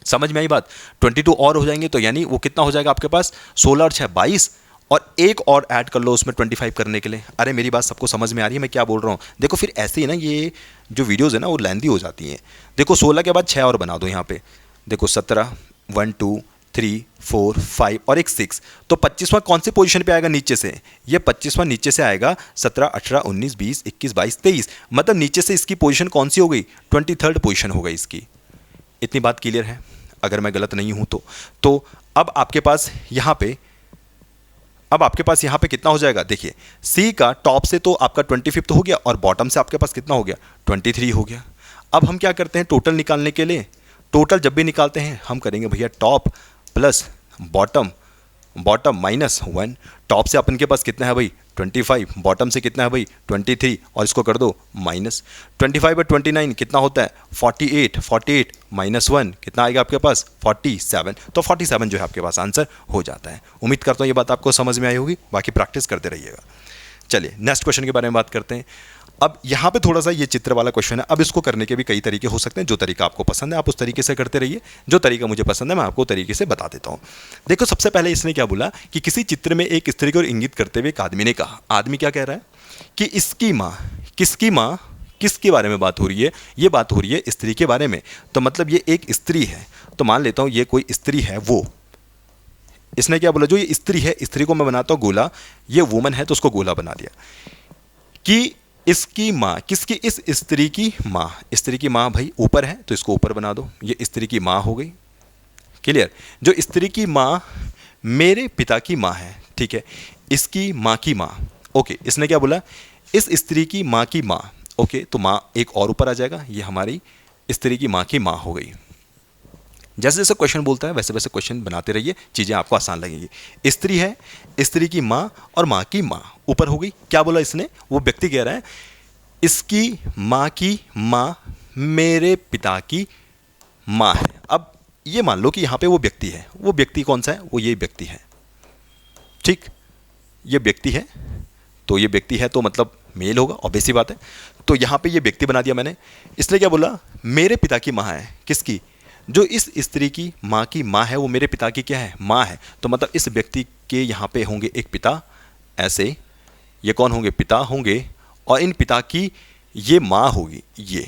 S1: समझ में आई बात, 22 और हो जाएंगे, तो यानी वो कितना हो जाएगा आपके पास, 16 और 6 22, और एक और ऐड कर लो उसमें 25 करने के लिए। अरे मेरी बात सबको समझ में आ रही है मैं क्या बोल रहा हूँ। देखो फिर ऐसे ही ना ये जो वीडियोज़ है ना वो लेंदी हो जाती हैं। देखो 16 के बाद 6 और बना दो यहाँ पे, देखो 17 1 2 3 4 5 और एक 6, तो 25वां कौन सी पोजीशन पे आएगा, नीचे से, ये 25वां नीचे से आएगा। 17 18 19 20 21 22 23, मतलब नीचे से इसकी पोजीशन कौन सी हो गई, 23rd पोजीशन हो गई इसकी। इतनी बात क्लियर है अगर मैं गलत नहीं हूं तो अब आपके पास यहां पे, अब आपके पास यहां पे कितना हो जाएगा, देखिए सी का टॉप से तो आपका 25th हो गया और बॉटम से आपके पास कितना हो गया, 23 हो गया। अब हम क्या करते हैं टोटल निकालने के लिए, टोटल जब भी निकालते हैं हम करेंगे भैया top plus bottom, bottom minus 1। Top से अपन के पास कितना है भाई 25, बॉटम से कितना है भाई 23, और इसको कर दो माइनस 25 और 29 कितना होता है 48, 48 माइनस 1 कितना आएगा आपके पास 47, तो 47 जो है आपके पास आंसर हो जाता है। उम्मीद करता हूँ ये बात आपको समझ में आई होगी, बाकी प्रैक्टिस करते रहिएगा। चलिए नेक्स्ट क्वेश्चन के बारे में बात करते हैं। अब यहाँ पे थोड़ा सा ये चित्र वाला क्वेश्चन है, अब इसको करने के भी कई तरीके हो सकते हैं। जो तरीका आपको पसंद है आप उस तरीके से करते रहिए, जो तरीका मुझे पसंद है मैं आपको तरीके से बता देता हूँ। देखो सबसे पहले इसने क्या बोला कि किसी चित्र में एक स्त्री को इंगित करते हुए एक आदमी ने कहा, आदमी क्या कह रहा है कि इसकी माँ, किसकी माँ, किसके बारे में बात हो रही है, ये बात हो रही है स्त्री के बारे में। तो मतलब ये एक स्त्री है, तो मान लेता हूँ ये कोई स्त्री है। वो इसने क्या बोला, जो ये स्त्री है, स्त्री को मैं बनाता हूँ गोला, ये वुमन है तो उसको गोला बना दिया कि इसकी माँ, किसकी, इस स्त्री की माँ। स्त्री की माँ भाई ऊपर है तो इसको ऊपर बना दो, ये स्त्री की माँ हो गई। क्लियर, जो स्त्री की माँ मेरे पिता की माँ है, ठीक है, इसकी माँ की माँ। ओके, इसने क्या बोला, इस स्त्री की माँ की माँ। ओके, तो माँ एक और ऊपर आ जाएगा, ये हमारी स्त्री की माँ की माँ हो गई। जैसे जैसे क्वेश्चन बोलता है वैसे वैसे क्वेश्चन बनाते रहिए, चीज़ें आपको आसान लगेंगी। स्त्री है, स्त्री की माँ और माँ की माँ ऊपर हो गई। क्या बोला इसने, वो व्यक्ति कह रहा है इसकी माँ की माँ मेरे पिता की माँ है। अब ये मान लो कि यहाँ पे वो व्यक्ति है, वो व्यक्ति कौन सा है, वो ये व्यक्ति है, ठीक, ये व्यक्ति है, तो ये व्यक्ति है तो मतलब मेल होगा, ऑब्वियस सी बात है। तो यहाँ पे ये व्यक्ति बना दिया मैंने। इसलिए क्या बोला, मेरे पिता की माँ है, किसकी, जो इस स्त्री की माँ की माँ है वो मेरे पिता की क्या है, माँ है। तो मतलब इस व्यक्ति के यहाँ पे होंगे एक पिता, ऐसे ये कौन होंगे, पिता होंगे, और इन पिता की ये माँ होगी ये,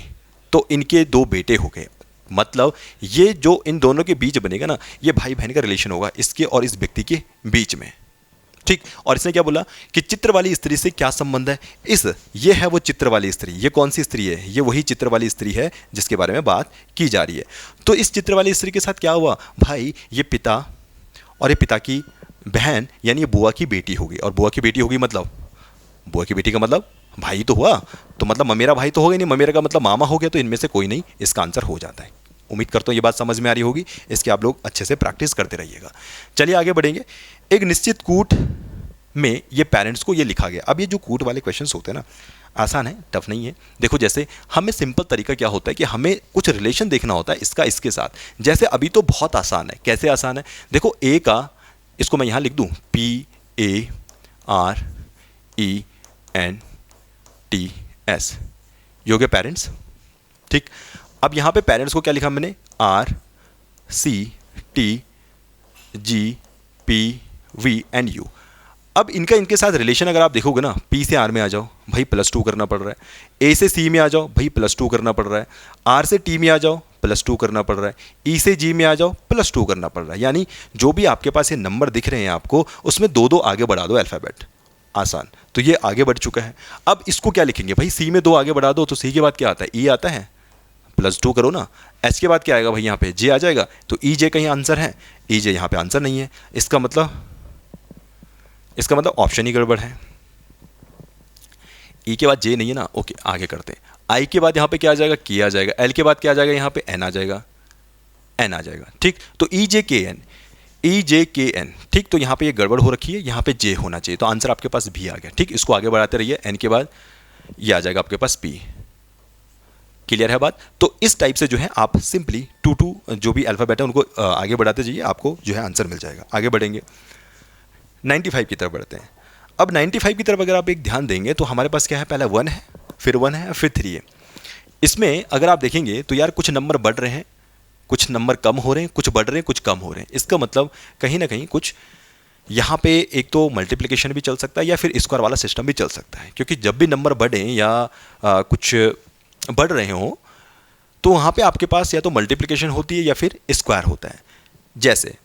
S1: तो इनके 2 बेटे हो गए। मतलब ये जो इन दोनों के बीच बनेगा ना, ये भाई बहन का रिलेशन होगा इसके और इस व्यक्ति के बीच में। ठीक। और इसने क्या बोला कि चित्र वाली स्त्री से क्या संबंध है, ये है वो चित्र वाली स्त्री। ये कौन सी स्त्री है, ये वही चित्र वाली स्त्री है जिसके बारे में बात की जा रही है। तो इस चित्र वाली स्त्री के साथ क्या हुआ भाई, ये पिता और ये पिता की बहन यानी ये बुआ की बेटी होगी। और बुआ की बेटी होगी मतलब, बुआ की बेटी का मतलब भाई तो हुआ, तो मतलब ममेरा भाई तो हो गया नहीं, ममेरा का मतलब मामा हो गया। तो इनमें से कोई नहीं, इसका आंसर हो जाता है। उम्मीद करता हूँ ये बात समझ में आ रही होगी। इसके आप लोग अच्छे से प्रैक्टिस करते रहिएगा। चलिए आगे बढ़ेंगे। एक निश्चित कूट में ये पेरेंट्स को ये लिखा गया। अब ये जो कूट वाले क्वेश्चंस होते हैं ना, आसान है, टफ नहीं है। देखो जैसे हमें सिंपल तरीका क्या होता है कि हमें कुछ रिलेशन देखना होता है इसका इसके साथ। जैसे अभी तो बहुत आसान है। कैसे आसान है, देखो ए का, इसको मैं यहाँ लिख दूँ PARENTS, ये हो गया पेरेंट्स। ठीक। अब यहाँ पे पेरेंट्स को क्या लिखा मैंने, RCTGPV अब इनका इनके साथ रिलेशन अगर आप देखोगे ना, P से R में आ जाओ भाई +2 करना पड़ रहा है, A से C में आ जाओ भाई +2 करना पड़ रहा है, R से T में आ जाओ +2 करना पड़ रहा है, E से G में आ जाओ +2 करना पड़ रहा है। यानी जो भी आपके पास ये नंबर दिख रहे हैं आपको, उसमें 2-2 आगे बढ़ा दो अल्फ़ाबेट। आसान। तो ये आगे बढ़ चुका है। अब इसको क्या लिखेंगे भाई, C में 2 आगे बढ़ा दो तो C के बाद क्या आता है, E आता है, +2 करो ना। H के बाद क्या आएगा भाई, यहाँ पे J आ जाएगा। तो EJ कहीं आंसर है, EJ यहाँ पे आंसर नहीं है। इसका मतलब ऑप्शन ही गड़बड़ है। E के बाद J नहीं है ना, ओके आगे करते हैं। I के बाद यहाँ पे क्या आ जाएगा, K आ जाएगा। L के बाद क्या आ जाएगा, यहाँ पे N आ जाएगा, N आ जाएगा। ठीक। तो EJKN, ठीक। तो यहाँ पे ये गड़बड़ हो रखी है, यहाँ पे J होना चाहिए। तो आंसर आपके पास B आ गया। ठीक। इसको आगे बढ़ाते रहिए। N के बाद ये आ जाएगा आपके पास P। क्लियर है बात। तो इस टाइप से जो है आप सिंपली 2 जो भी अल्फ़ाबेट है उनको आगे बढ़ाते जाइए, आपको जो है आंसर मिल जाएगा। आगे बढ़ेंगे, 95 की तरफ बढ़ते हैं। अब 95 की तरफ अगर आप एक ध्यान देंगे तो हमारे पास क्या है, पहले 1 है, फिर 1 है, फिर 3 है। इसमें अगर आप देखेंगे तो यार कुछ नंबर बढ़ रहे हैं, कुछ नंबर कम हो रहे हैं, कुछ बढ़ रहे हैं, कुछ कम हो रहे हैं। इसका मतलब कहीं ना कहीं कुछ यहाँ पे एक तो मल्टीप्लिकेशन भी चल सकता है या फिर स्क्वायर वाला सिस्टम भी चल सकता है। क्योंकि जब भी नंबर बढ़े या कुछ बढ़ रहे हों तो वहाँ पे आपके पास या तो मल्टीप्लिकेशन होती है या फिर स्क्वायर होता है जैसे।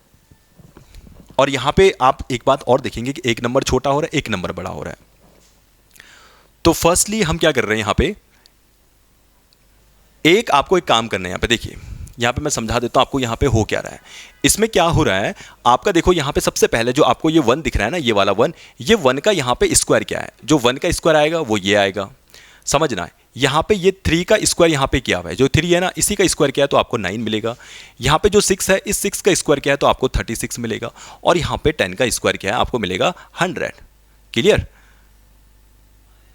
S1: और यहाँ पे आप एक बात और देखेंगे कि एक नंबर छोटा हो रहा है, एक नंबर बड़ा हो रहा है। तो फर्स्टली हम क्या कर रहे हैं, यहाँ पे आपको एक काम करना है। यहाँ पे देखिए, यहाँ पे मैं समझा देता हूँ आपको यहाँ पे हो क्या रहा है। इसमें क्या हो रहा है आपका, देखो यहाँ पे सबसे पहले जो आपको ये 1 दिख रहा है ना, ये वाला 1, ये 1 का यहाँ पे स्क्वायर क्या है, जो 1 का स्क्वायर आएगा वो ये आएगा। समझना है, यहाँ पे ये 3 का स्क्वायर यहाँ पे क्या हुआ है, जो 3 है ना, इसी का स्क्वायर क्या है तो आपको 9 मिलेगा। यहाँ पे जो 6 है, इस 6 का स्क्वायर क्या है तो आपको 36 मिलेगा। और यहाँ पे 10 का स्क्वायर क्या है, आपको मिलेगा 100। क्लियर।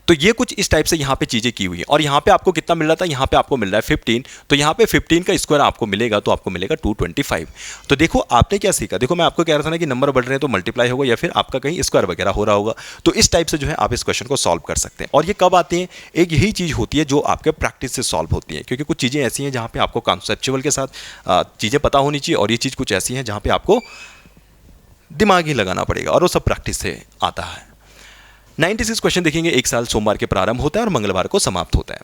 S1: तो ये कुछ इस टाइप से यहाँ पे चीज़ें की हुई है। और यहाँ पे आपको कितना मिल रहा था, यहाँ पे आपको मिल रहा है 15। तो यहाँ पे 15 का स्क्वायर आपको मिलेगा तो आपको मिलेगा 225। तो देखो आपने क्या सीखा, देखो मैं आपको कह रहा था ना कि नंबर बढ़ रहे हैं तो मल्टीप्लाई होगा या फिर आपका कहीं स्क्वायर वगैरह हो रहा होगा। तो इस टाइप से जो है आप इस क्वेश्चन को सॉल्व कर सकते हैं। और ये कब आते हैं, एक यही चीज़ होती है जो आपके प्रैक्टिस से सॉल्व होती है। क्योंकि कुछ चीज़ें ऐसी हैं जहाँ पर आपको कॉन्सेप्चुअल के साथ चीज़ें पता होनी चाहिए, और ये चीज़ कुछ ऐसी हैं जहाँ पर आपको दिमाग ही लगाना पड़ेगा, और वो सब प्रैक्टिस से आता है। 96 क्वेश्चन देखेंगे। एक साल सोमवार के प्रारंभ होता है और मंगलवार को समाप्त होता है।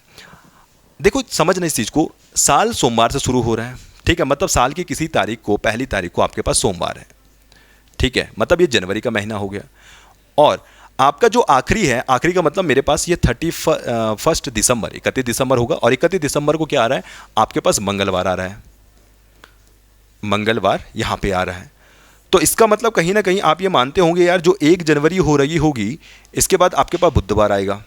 S1: देखो समझना इस चीज़ को, साल सोमवार से शुरू हो रहा है, ठीक है, मतलब साल की किसी तारीख को, पहली तारीख को आपके पास सोमवार है, ठीक है, मतलब ये जनवरी का महीना हो गया। और आपका जो आखिरी है, आखिरी का मतलब मेरे पास ये 31 दिसंबर, 31 दिसंबर होगा। और 31 दिसंबर को क्या आ रहा है आपके पास, मंगलवार आ रहा है, मंगलवार यहाँ पे आ रहा है। तो इसका मतलब कहीं ना कहीं आप ये मानते होंगे यार, जो 1 जनवरी हो रही होगी इसके बाद आपके पास बुधवार आएगा।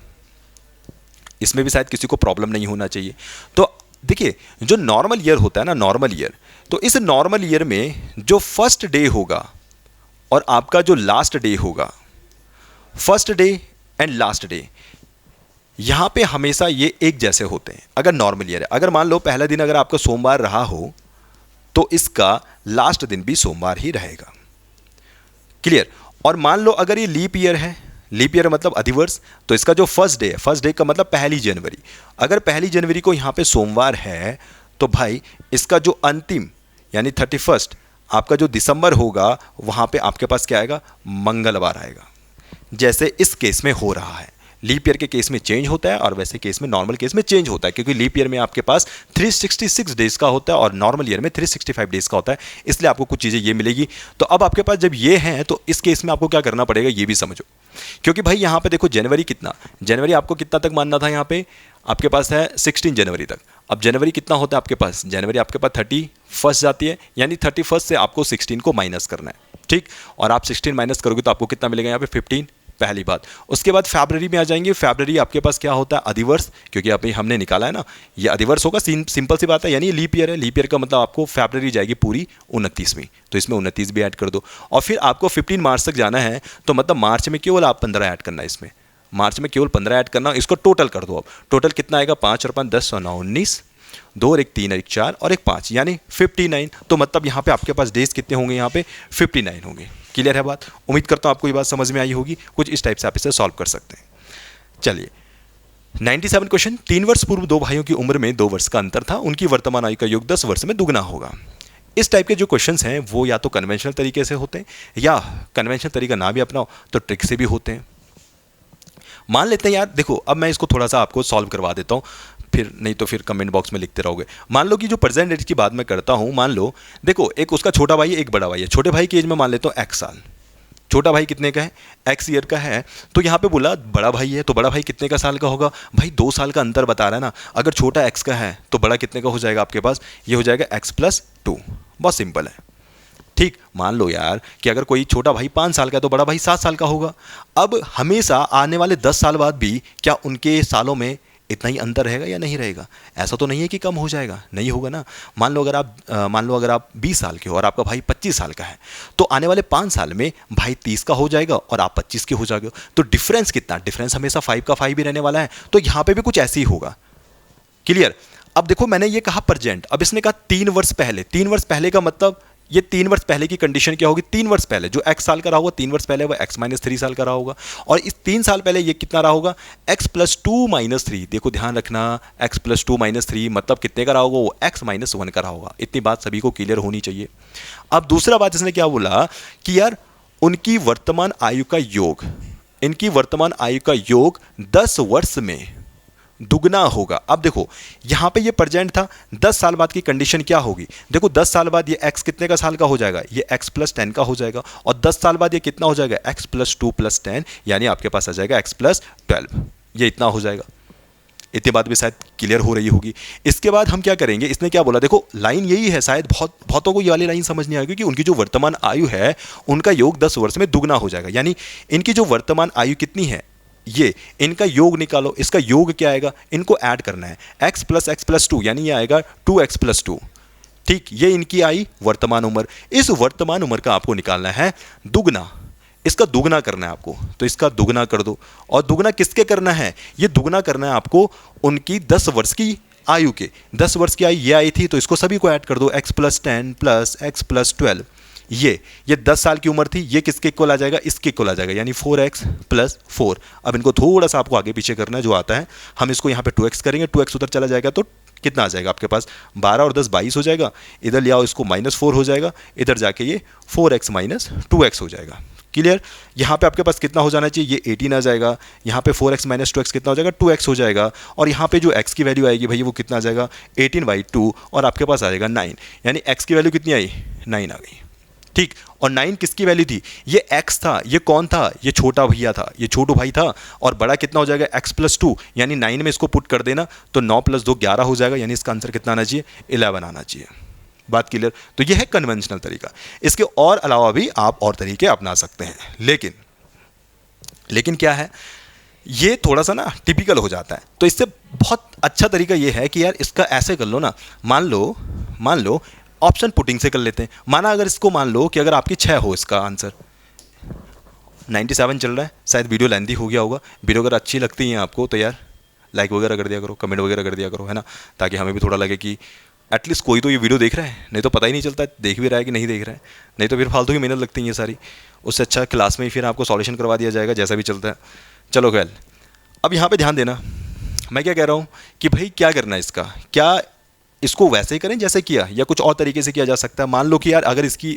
S1: इसमें भी शायद किसी को प्रॉब्लम नहीं होना चाहिए। तो देखिए जो नॉर्मल ईयर होता है ना, नॉर्मल ईयर, तो इस नॉर्मल ईयर में जो फर्स्ट डे होगा और आपका जो लास्ट डे होगा, first day and last day, यहाँ पे हमेशा ये एक जैसे होते हैं अगर नॉर्मल ईयर है। अगर मान लो पहला दिन अगर आपका सोमवार रहा हो तो इसका लास्ट दिन भी सोमवार ही रहेगा। क्लियर। और मान लो अगर ये लीप ईयर है, लीप ईयर मतलब अधिवर्ष, तो इसका जो फर्स्ट डे है, फर्स्ट डे का मतलब पहली जनवरी, अगर पहली जनवरी को यहाँ पे सोमवार है तो भाई इसका जो अंतिम यानी 31 आपका जो दिसंबर होगा वहाँ पे आपके पास क्या आएगा, मंगलवार आएगा, जैसे इस केस में हो रहा है। लीप ईयर के केस में चेंज होता है और वैसे केस में नॉर्मल केस में चेंज होता है, क्योंकि लीप ईयर में आपके पास 366 डेज का होता है और नॉर्मल ईयर में 365 डेज का होता है, इसलिए आपको कुछ चीज़ें ये मिलेगी। तो अब आपके पास जब ये हैं तो इस केस में आपको क्या करना पड़ेगा ये भी समझो, क्योंकि भाई यहाँ पे देखो जनवरी कितना, जनवरी आपको कितना तक मानना था, यहाँ पे आपके पास है 16 जनवरी तक। अब जनवरी कितना होता है आपके पास, जनवरी आपके पास 31 जाती है, यानी 31 से आपको 16 को माइनस करना है, ठीक। और आप 16 माइनस करोगे तो आपको कितना मिलेगा यहाँ पे 15, पहली बात। उसके बाद फरवरी में आ जाएंगे, फरवरी आपके पास क्या होता है अधिवर्ष, क्योंकि अभी हमने निकाला है ना, ये अधिवर्ष होगा, सिंपल सी बात है, यानी लीप ईयर है, लीप ईयर का मतलब आपको फरवरी जाएगी पूरी 29वीं, तो इसमें 29 भी ऐड कर दो। और फिर आपको 15 मार्च तक जाना है, तो मतलब मार्च में केवल आप 15 ऐड करना है, इसमें मार्च में केवल 15 ऐड करना, इसको टोटल कर दो। अब टोटल कितना आएगा, 5 और 5 10 और 9 19, 2 और 1 3 और 1 4 और 1 5, यानी 59। तो मतलब यहाँ पे आपके पास डेज कितने होंगे, यहाँ पे 59 होंगे। क्लियर है बात, उम्मीद करता हूँ आपको ये बात समझ में आई होगी। कुछ इस टाइप से आप इसे सॉल्व कर सकते हैं। चलिए 97 क्वेश्चन, 3 वर्ष पूर्व 2 भाइयों की उम्र में 2 वर्ष का अंतर था, उनकी वर्तमान आयु का योग 10 वर्ष में दुगना होगा। इस टाइप के जो क्वेश्चंस हैं वो या तो कन्वेंशनल तरीके से होते हैं, या कन्वेंशनल तरीका ना भी अपनाओ तो ट्रिक से भी होते हैं। मान लेते हैं यार, देखो अब मैं इसको थोड़ा सा आपको सॉल्व करवा देता हूँ, फिर नहीं तो फिर कमेंट बॉक्स में लिखते रहोगे। मान लो कि जो प्रेजेंट एज की बात मैं करता हूँ, मान लो देखो एक उसका छोटा भाई है, एक बड़ा भाई है। छोटे भाई की एज में मान लेता हूँ x साल, छोटा भाई कितने का है, x ईयर का है। तो यहाँ पे बोला बड़ा भाई है, तो बड़ा भाई कितने का साल का होगा, भाई 2 साल का अंतर बता रहा है ना। अगर छोटा x का है तो बड़ा कितने का हो जाएगा आपके पास, ये हो जाएगा x+2। बहुत सिंपल है, ठीक। मान लो यार कि अगर कोई छोटा भाई 5 साल का है तो बड़ा भाई 7 साल का होगा। अब हमेशा आने वाले 10 साल बाद भी क्या उनके सालों में इतना ही अंतर रहेगा या नहीं रहेगा, ऐसा तो नहीं है कि कम हो जाएगा, नहीं होगा ना। मान लो अगर आप 20 साल के हो और आपका भाई 25 साल का है, तो आने वाले 5 साल में भाई 30 का हो जाएगा और आप 25 के हो जाओगे। तो डिफरेंस कितना, डिफरेंस हमेशा 5 का 5 ही रहने वाला है। तो यहाँ पे भी कुछ ऐसे ही होगा। क्लियर। अब देखो मैंने ये कहा प्रेजेंट, अब इसने कहा 3 वर्ष पहले। 3 वर्ष पहले का मतलब ये 3 वर्ष पहले की कंडीशन क्या होगी, 3 वर्ष पहले जो x साल का रहा होगा, 3 वर्ष पहले वो x-3 साल का रहा होगा। और इस 3 साल पहले ये कितना रहा होगा, x+2-3। देखो ध्यान रखना, x+2-3 मतलब कितने का रहा होगा, वो x-1 का रहा होगा। इतनी बात सभी को क्लियर होनी चाहिए। अब दूसरा बात इसने क्या बोला कि यार उनकी वर्तमान आयु का योग, इनकी वर्तमान आयु का योग 10 वर्ष में दुगना होगा। अब देखो यहाँ पे ये प्रेजेंट था, 10 साल बाद की कंडीशन क्या होगी, देखो 10 साल बाद ये x कितने का साल का हो जाएगा, ये x+10 का हो जाएगा। और 10 साल बाद ये कितना हो जाएगा, x+2+10, यानी आपके पास आ जाएगा x+12। ये इतना हो जाएगा। इतनी बात भी शायद क्लियर हो रही होगी। इसके बाद हम क्या करेंगे, इसने क्या बोला, देखो लाइन यही है, शायद बहुतों को ये वाली लाइन समझ नहीं आएगी कि उनकी जो वर्तमान आयु है उनका योग 10 वर्ष में दुगना हो जाएगा। यानी इनकी जो वर्तमान आयु कितनी है, ये इनका योग निकालो। इसका योग क्या आएगा, इनको ऐड करना है, x+x+2 यानी ये आएगा 2x+2। ठीक, ये इनकी आई वर्तमान उम्र। इस वर्तमान उम्र का आपको निकालना है दुगना, इसका दुगना करना है आपको। तो इसका दुगना कर दो। और दुगना किसके करना है, ये दुगना करना है आपको उनकी 10 वर्ष की आयु के। 10 वर्ष की आयु ये आई थी, तो इसको सभी को ऐड कर दो, x+10 + x+12। ये 10 साल की उम्र थी, ये किसके इक्वल आ जाएगा, इसके इक्वल आ जाएगा, यानी 4x + 4। अब इनको थोड़ा सा आपको आगे पीछे करना है, जो आता है हम इसको यहाँ पे 2x करेंगे, 2x उधर चला जाएगा तो कितना आ जाएगा आपके पास, 12 और 10 22 हो जाएगा। इधर ले आओ, इसको -4 हो जाएगा, इधर जाके ये 4x - 2x हो जाएगा। क्लियर। यहाँ पे आपके पास कितना हो जाना चाहिए, ये 18 आ जाएगा। यहाँ पे 4x - 2x कितना हो जाएगा, 2x हो जाएगा। और यहाँ पे जो x की वैल्यू आएगी भाई वो कितना आ जाएगा, 18/2, और आपके पास आ जाएगा 9। यानी x की वैल्यू कितनी आई, 9 आ गई। ठीक। और 9 किसकी वैल्यू थी, ये x था, ये कौन था, ये छोटा भैया था, ये छोटू भाई था। और बड़ा कितना हो जाएगा, x+2, यानी 9 में इसको पुट कर देना तो 9 + 2 11 हो जाएगा। यानी इसका आंसर कितना आना चाहिए, 11 आना चाहिए। बात क्लियर। तो ये है कन्वेंशनल तरीका। इसके और अलावा भी आप और तरीके अपना सकते हैं, लेकिन क्या है, ये थोड़ा सा ना टिपिकल हो जाता है। तो इससे बहुत अच्छा तरीका ये है कि यार इसका ऐसे कर लो ना, मान लो ऑप्शन पुटिंग से कर लेते हैं। माना अगर इसको मान लो कि अगर आपकी 6 हो, इसका आंसर 97 चल रहा है। शायद वीडियो लेंथी हो गया होगा। वीडियो अगर अच्छी लगती है आपको तो यार लाइक वगैरह कर दिया करो, कमेंट वगैरह कर दिया करो, है ना, ताकि हमें भी थोड़ा लगे कि एटलीस्ट कोई तो ये वीडियो देख रहा है। नहीं तो पता ही नहीं चलता देख भी रहा है कि नहीं देख रहा है, नहीं तो फिर फालतू की मेहनत लगती है ये सारी। उससे अच्छा क्लास में ही फिर आपको सॉल्यूशन करवा दिया जाएगा, जैसा भी चलता है। चलो खैर, अब यहाँ पे ध्यान देना, मैं क्या कह रहा हूँ कि भाई क्या करना है इसका, क्या इसको वैसे ही करें जैसे किया, या कुछ और तरीके से किया जा सकता है। मान लो कि यार अगर इसकी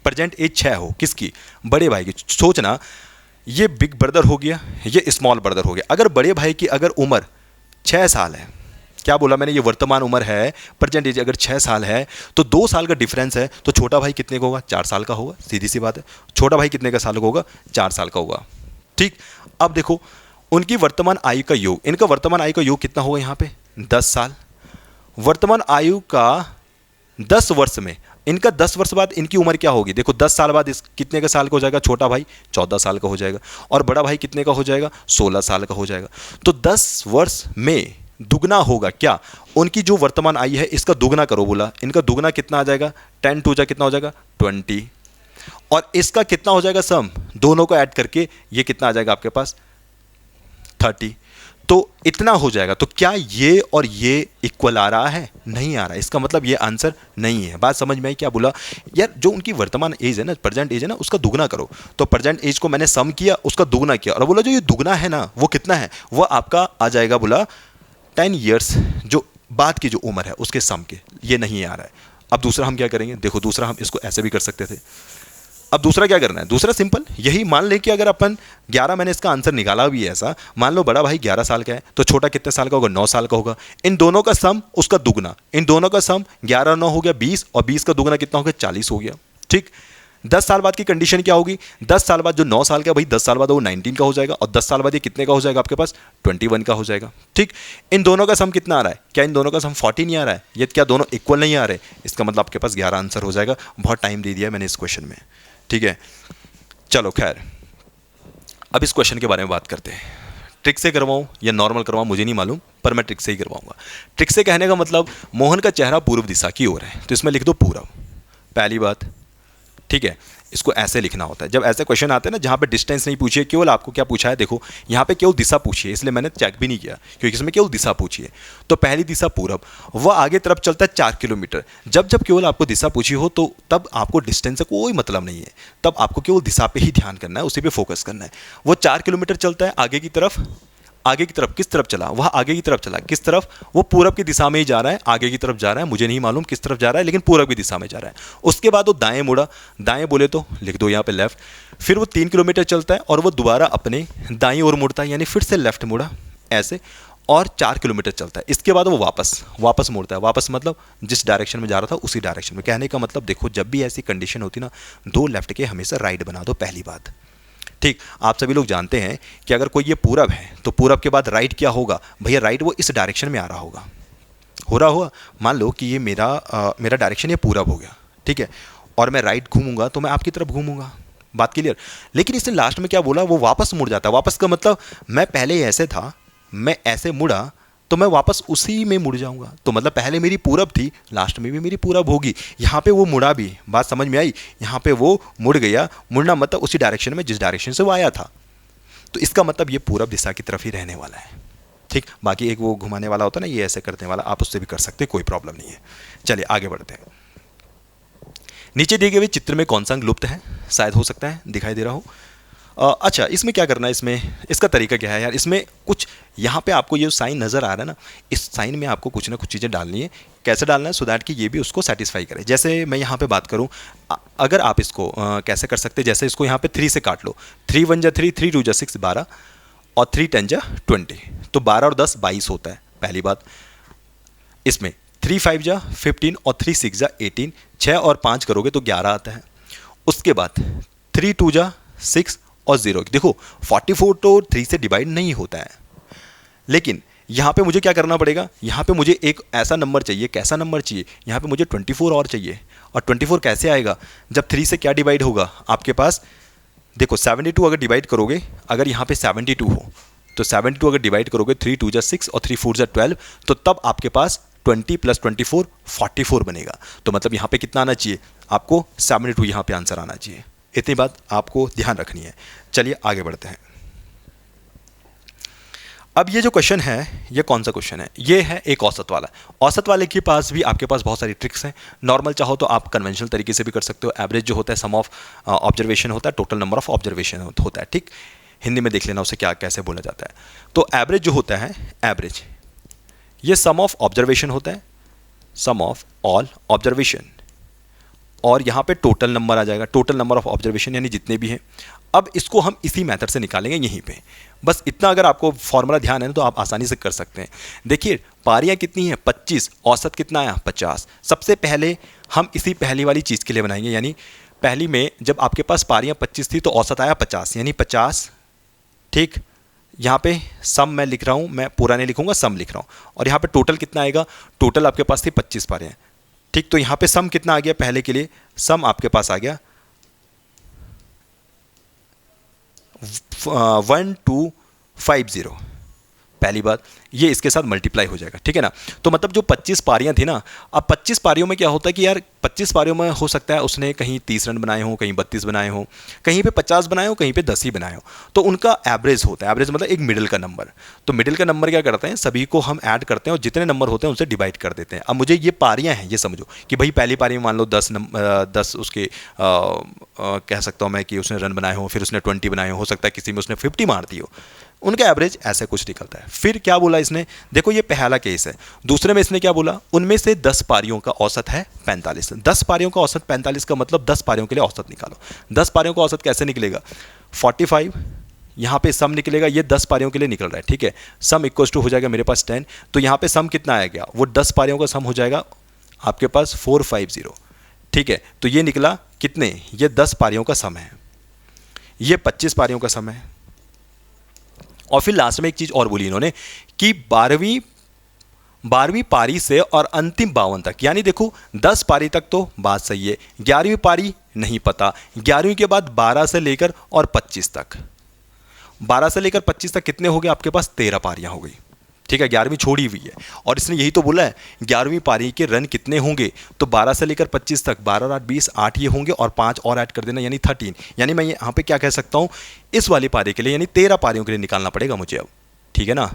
S1: प्रेजेंट एज 6 हो, किसकी, बड़े भाई की। सोचना ये बिग ब्रदर हो गया, ये स्मॉल ब्रदर हो गया। अगर बड़े भाई की अगर उम्र 6 साल है, क्या बोला मैंने, ये वर्तमान उम्र है, प्रेजेंट एज अगर 6 साल है, तो 2 साल का डिफरेंस है, तो छोटा भाई कितने का होगा, 4 साल का होगा, सीधी सी बात है। छोटा भाई कितने का साल का होगा, 4 साल का होगा। ठीक, अब देखो उनकी वर्तमान आयु का योग, इनका वर्तमान आयु का योग कितना होगा यहाँ पे, 10 साल। वर्तमान आयु का 10 वर्ष में, इनका 10 वर्ष बाद इनकी उम्र क्या होगी, देखो 10 साल बाद इस कितने का साल का हो जाएगा, छोटा भाई 14 साल का हो जाएगा, और बड़ा भाई कितने का हो जाएगा, 16 साल का हो जाएगा। तो 10 वर्ष में दुगना होगा क्या, उनकी जो वर्तमान आयु है इसका दुगना करो बोला, इनका दुगना कितना आ जाएगा, 10 टू जा कितना हो जाएगा, 20, और इसका कितना हो जाएगा सम, दोनों को ऐड करके ये कितना आ जाएगा आपके पास, 30। तो इतना हो जाएगा। तो क्या ये और ये इक्वल आ रहा है, नहीं आ रहा है, इसका मतलब ये आंसर नहीं है। बात समझ में आई क्या बोला यार, जो उनकी वर्तमान एज है ना, प्रेजेंट एज है ना, उसका दुगना करो। तो प्रेजेंट एज को मैंने सम किया, उसका दुगना किया, और बोला जो ये दुगना है ना वो कितना है, वो आपका आ जाएगा बोला 10 ईयर्स, जो बाद की जो उम्र है उसके सम के, ये नहीं आ रहा है। अब दूसरा हम क्या करेंगे, देखो दूसरा हम इसको ऐसे भी कर सकते थे। अब दूसरा क्या करना है, दूसरा सिंपल यही, मान ले कि अगर अपन 11, मैंने इसका आंसर निकाला भी है ऐसा, मान लो बड़ा भाई 11 साल का है, तो छोटा कितने साल का होगा, 9 साल का होगा। इन दोनों का सम उसका दुगना, इन दोनों का सम 11 9 हो गया 20, और 20 का दुगना कितना हो गया, 40 हो गया। ठीक, 10 साल बाद की कंडीशन क्या होगी, 10 साल बाद जो 9 साल का भाई 10 साल बाद वो 19 का हो जाएगा, और 10 साल बाद ये कितने का हो जाएगा आपके पास, 21 का हो जाएगा। ठीक, इन दोनों का सम कितना आ रहा है, क्या इन दोनों का सम 40 नहीं आ रहा है, ये क्या दोनों इक्वल नहीं आ रहे, इसका मतलब आपके पास 11 आंसर हो जाएगा। बहुत टाइम दे दिया है मैंने इस क्वेश्चन में, ठीक है। चलो खैर, अब इस क्वेश्चन के बारे में बात करते हैं। ट्रिक से करवाऊं या नॉर्मल करवाऊं मुझे नहीं मालूम, पर मैं ट्रिक से ही करवाऊंगा। ट्रिक से कहने का मतलब, मोहन का चेहरा पूर्व दिशा की ओर है, तो इसमें लिख दो पूर्व, पहली बात। ठीक है, इसको ऐसे लिखना होता है। जब ऐसे क्वेश्चन आते हैं ना जहाँ पे डिस्टेंस नहीं पूछिए, केवल आपको क्या पूछा है, देखो यहाँ पे केवल दिशा पूछी है, इसलिए मैंने चेक भी नहीं किया क्योंकि इसमें केवल दिशा पूछी है। तो पहली दिशा पूरब, वह आगे तरफ चलता है 4 किलोमीटर। जब जब केवल आपको दिशा पूछी हो तो तब आपको डिस्टेंस से कोई मतलब नहीं है, तब आपको केवल दिशा पे ही ध्यान करना है, उसी पे फोकस करना है। वो 4 किलोमीटर चलता है आगे की तरफ, आगे की तरफ किस तरफ चला, वह आगे की तरफ चला, किस तरफ, वो पूरब की दिशा में ही जा रहा है, आगे की तरफ जा रहा है, मुझे नहीं मालूम किस तरफ जा रहा है, लेकिन पूरब की दिशा में जा रहा है। उसके बाद वो दाएं मुड़ा, दाएं बोले तो लिख दो यहाँ पे लेफ्ट। फिर वो 3 किलोमीटर चलता है और वो दोबारा अपने दाईं ओर मुड़ता है, यानी फिर से लेफ्ट मुड़ा ऐसे, और 4 किलोमीटर चलता है। इसके बाद वो वापस मुड़ता है। वापस मतलब जिस डायरेक्शन में जा रहा था उसी डायरेक्शन में। कहने का मतलब देखो, जब भी ऐसी कंडीशन होती ना, 2 लेफ्ट के हमेशा राइट बना दो, पहली बात। ठीक, आप सभी लोग जानते हैं कि अगर कोई ये पूरब है तो पूरब के बाद राइट क्या होगा, भैया राइट वो इस डायरेक्शन में आ रहा होगा, हो रहा होगा। मान लो कि ये मेरा डायरेक्शन ये पूरब हो गया, ठीक है, और मैं राइट घूमूंगा तो मैं आपकी तरफ घूमूंगा, बात क्लियर। लेकिन इसने लास्ट में क्या बोला, वो वापस मुड़ जाता है। वापस का मतलब मैं पहले ऐसे था, मैं ऐसे मुड़ा तो मैं वापस उसी में मुड़ जाऊंगा। तो मतलब पहले मेरी पूरब थी, लास्ट में भी मेरी पूरब होगी। यहाँ पे वो मुड़ा भी, बात समझ में आई, यहाँ पे वो मुड़ गया। मुड़ना मतलब उसी डायरेक्शन में जिस डायरेक्शन से वो आया था, तो इसका मतलब ये पूरब दिशा की तरफ ही रहने वाला है। ठीक, बाकी एक वो घुमाने वाला होता है ना, ये ऐसे करने वाला, आप उससे भी कर सकते, कोई प्रॉब्लम नहीं है। चलिए आगे बढ़ते हैं। नीचे दिए गए चित्र में कौन सा अंग लुप्त है, शायद हो सकता है दिखाई दे रहा हो। अच्छा, इसमें क्या करना है, इसमें इसका तरीका क्या है यार, इसमें कुछ यहाँ पे आपको ये साइन नज़र आ रहा है ना, इस साइन में आपको कुछ ना कुछ चीज़ें डालनी है। कैसे डालना है, सो दैट कि ये भी उसको सेटिस्फाई करे। जैसे मैं यहाँ पे बात करूँ, अगर आप इसको कैसे कर सकते हैं, जैसे इसको यहाँ पे 3 से काट लो, 3 1 जा 3, 3 2 जा 6 12, और 3 10 जा 20, तो 12 और 10 22 होता है, पहली बात। इसमें 3 5 जा 15 और 3 6 जा 18, 6 और 5 करोगे तो 11 आता है। उसके बाद 3 2 जा 6 और 0, देखो 44 तो 3 से डिवाइड नहीं होता है, लेकिन यहाँ पे मुझे क्या करना पड़ेगा, यहाँ पे मुझे एक ऐसा नंबर चाहिए, कैसा नंबर चाहिए, यहाँ पे मुझे 24 और चाहिए। और 24 कैसे आएगा, जब 3 से क्या डिवाइड होगा आपके पास, देखो 72 अगर डिवाइड करोगे, अगर यहाँ पे 72 हो तो 72 अगर डिवाइड करोगे, 3 2 जा 6 और 3 4 जा 12, तो तब आपके पास 20 + 24 44 बनेगा। तो मतलब यहाँ पे कितना आना चाहिए आपको, 72 यहाँ पे आंसर आना चाहिए। इतनी बात आपको ध्यान रखनी है। चलिए आगे बढ़ते हैं। अब ये जो क्वेश्चन है, ये कौन सा क्वेश्चन है, ये है एक औसत वाला। औसत वाले के पास भी आपके पास बहुत सारी ट्रिक्स हैं। नॉर्मल चाहो तो आप कन्वेंशनल तरीके से भी कर सकते हो। एवरेज जो होता है सम ऑफ ऑब्जर्वेशन होता है, टोटल नंबर ऑफ ऑब्जर्वेशन होता है। ठीक, हिंदी में देख लेना उसे क्या कैसे बोला जाता है। तो एवरेज जो होता है, एवरेज ये सम ऑफ ऑब्जर्वेशन होता है, सम ऑफ ऑल ऑब्जर्वेशन, और यहाँ पे टोटल नंबर आ जाएगा, टोटल नंबर ऑफ ऑब्जर्वेशन यानी जितने भी हैं। अब इसको हम इसी मेथड से निकालेंगे यहीं पे। बस इतना अगर आपको फॉर्मूला ध्यान है ना तो आप आसानी से कर सकते हैं। देखिए पारियां कितनी हैं 25, औसत कितना आया 50। सबसे पहले हम इसी पहली वाली चीज़ के लिए बनाएंगे, यानी पहली में जब आपके पास पारियां 25 थी तो औसत आया 50, यानी 50। ठीक, यहाँ पे सम मैं लिख रहा हूँ, मैं पूरा नहीं लिखूंगा, सम लिख रहा हूँ। और यहाँ पे टोटल कितना आएगा, टोटल आपके पास थी 25 पारियां। ठीक, तो यहाँ पे सम कितना आ गया पहले के लिए, सम आपके पास आ गया 1250। पहली बात ये इसके साथ मल्टीप्लाई हो जाएगा, ठीक है ना। तो मतलब जो 25 पारियां थी ना, अब 25 पारियों में क्या होता है कि यार 25 पारियों में हो सकता है उसने कहीं 30 रन बनाए हों, कहीं 32 बनाए हों, कहीं पे 50 बनाए हों, कहीं पे 10 ही बनाए हों। तो उनका एवरेज होता है, एवरेज मतलब एक मिडिल का नंबर। तो मिडिल का नंबर क्या करते हैं, सभी को हम ऐड करते हैं और जितने नंबर होते हैं उनसे डिवाइड कर देते हैं। अब मुझे ये पारियां हैं, ये समझो कि भाई पहली पारी में मान लो 10 उसके कह सकता हूँ मैं कि उसने रन बनाए हों, फिर उसने 20 बनाए हो सकता है किसी में उसने 50 मार दी हो, उनका एवरेज ऐसे कुछ निकलता है। फिर क्या बोला इसने, देखो ये पहला केस है। दूसरे में इसने क्या बोला, उनमें से 10 पारियों का औसत है 45। 10 पारियों का औसत 45 का मतलब 10 पारियों के लिए औसत निकालो। 10 पारियों का औसत कैसे निकलेगा, 45 यहाँ पे सम निकलेगा, ये 10 पारियों के लिए निकल रहा है, ठीक है। सम इक्वल टू हो जाएगा मेरे पास 10, तो यहाँ पे सम कितना आ गया, वो 10 पारियों का सम हो जाएगा आपके पास 450, ठीक है। तो ये निकला कितने, ये 10 पारियों का सम है, ये 25 पारियों का सम है। और फिर लास्ट में एक चीज और बोली इन्होंने कि 12वीं पारी से और अंतिम 52 तक, यानी देखो 10 पारी तक तो बात सही है, 11वीं पारी नहीं पता, 11वीं के बाद 12 से लेकर और 25 तक, 12 से लेकर 25 तक कितने हो गए आपके पास, 13 पारियां हो गई, ठीक है। 11वीं छोड़ी हुई है और इसने यही तो बोला है 11वीं पारी के रन कितने होंगे, तो 12 से लेकर 25 तक 12 और 8 20, 8 ये होंगे और 5 और ऐड कर देना यानी 13। यानी मैं यहाँ पे क्या कह सकता हूँ, इस वाली पारी के लिए यानी 13 पारियों के लिए निकालना पड़ेगा मुझे अब, ठीक है ना,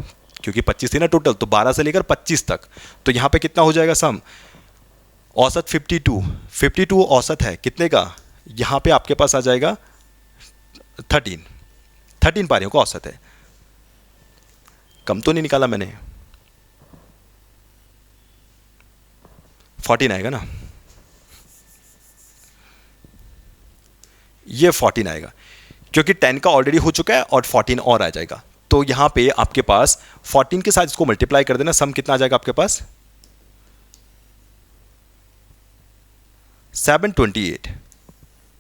S1: क्योंकि 25 थी ना टोटल, तो 12 से लेकर 25 तक। तो यहाँ पे कितना हो जाएगा सम, औसत 52 औसत है कितने का, यहाँ पे आपके पास आ जाएगा 13 पारियों का औसत है। कम तो नहीं निकाला मैंने, 14 आएगा ना, ये 14 आएगा क्योंकि 10 का ऑलरेडी हो चुका है और 14 और आ जाएगा। तो यहां पे आपके पास 14 के साथ इसको मल्टीप्लाई कर देना, सम कितना आ जाएगा आपके पास 728,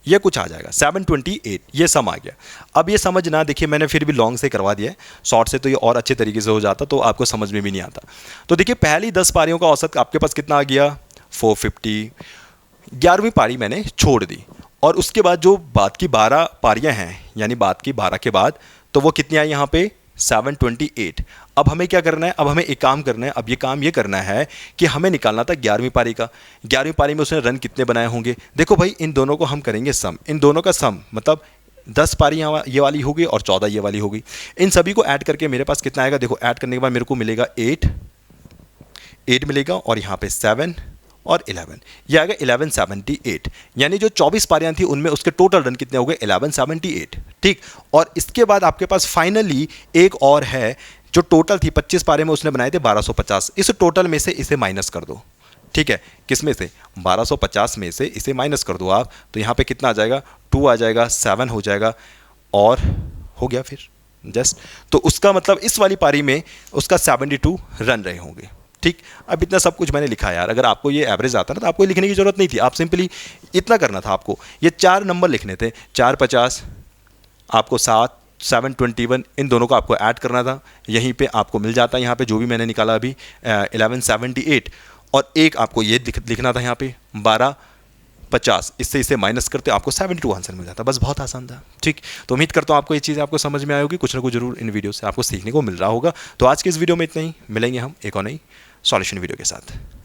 S1: ये कुछ आ जाएगा 728, ये सम आ गया। अब ये समझना, देखिए मैंने फिर भी लॉन्ग से करवा दिया है, शॉर्ट से तो ये और अच्छे तरीके से हो जाता तो आपको समझ में भी नहीं आता। तो देखिए पहली 10 पारियों का औसत आपके पास कितना आ गया 450, 11वीं पारी मैंने छोड़ दी और उसके बाद जो बाद की 12 पारियां हैं, यानी बाद की 12 के बाद, तो वो कितनी आई यहाँ पे 728। अब हमें क्या करना है, अब हमें एक काम करना है, अब ये काम ये करना है कि हमें निकालना था 11वीं पारी का। 11वीं पारी में उसने रन कितने बनाए होंगे, देखो भाई इन दोनों को हम करेंगे सम, इन दोनों का सम मतलब 10 पारी ये वाली होगी और 14 ये वाली होगी। इन सभी को ऐड करके मेरे पास कितना आएगा, देखो ऐड करने के बाद मेरे को मिलेगा 8 मिलेगा और यहाँ पे 7 और 11, ये आएगा 1178। यानी जो 24 पारियां थी उनमें उसके टोटल रन कितने हो गए 1178, ठीक। और इसके बाद आपके पास फाइनली एक और है, जो टोटल थी 25 पारे में उसने बनाए थे 1250, इस टोटल में से इसे माइनस कर दो, ठीक है। किस में से, 1250 में से इसे माइनस कर दो आप, तो यहाँ पे कितना आ जाएगा 2 आ जाएगा, 7 हो जाएगा और हो गया फिर जस्ट। तो उसका मतलब इस वाली पारी में उसका 72 रन रहे होंगे, ठीक। अब इतना सब कुछ मैंने लिखा यार, अगर आपको ये एवरेज आता ना तो आपको लिखने की जरूरत नहीं थी, आप सिंपली इतना करना था आपको, ये 4 नंबर लिखने थे, 450 आपको 721, इन दोनों को आपको ऐड करना था, यहीं पे आपको मिल जाता है, यहाँ पे जो भी मैंने निकाला अभी 1178, और एक आपको ये लिखना था यहाँ पे 1250, इससे इसे माइनस करते आपको 72 आंसर मिल जाता, बस बहुत आसान था, ठीक। तो उम्मीद करता हूँ आपको ये चीज़ आपको समझ में आई होगी, कुछ ना कुछ जरूर इन वीडियो से आपको सीखने को मिल रहा होगा। तो आज के इस वीडियो में इतना ही, मिलेंगे हम एक और नई सॉल्यूशन वीडियो के साथ।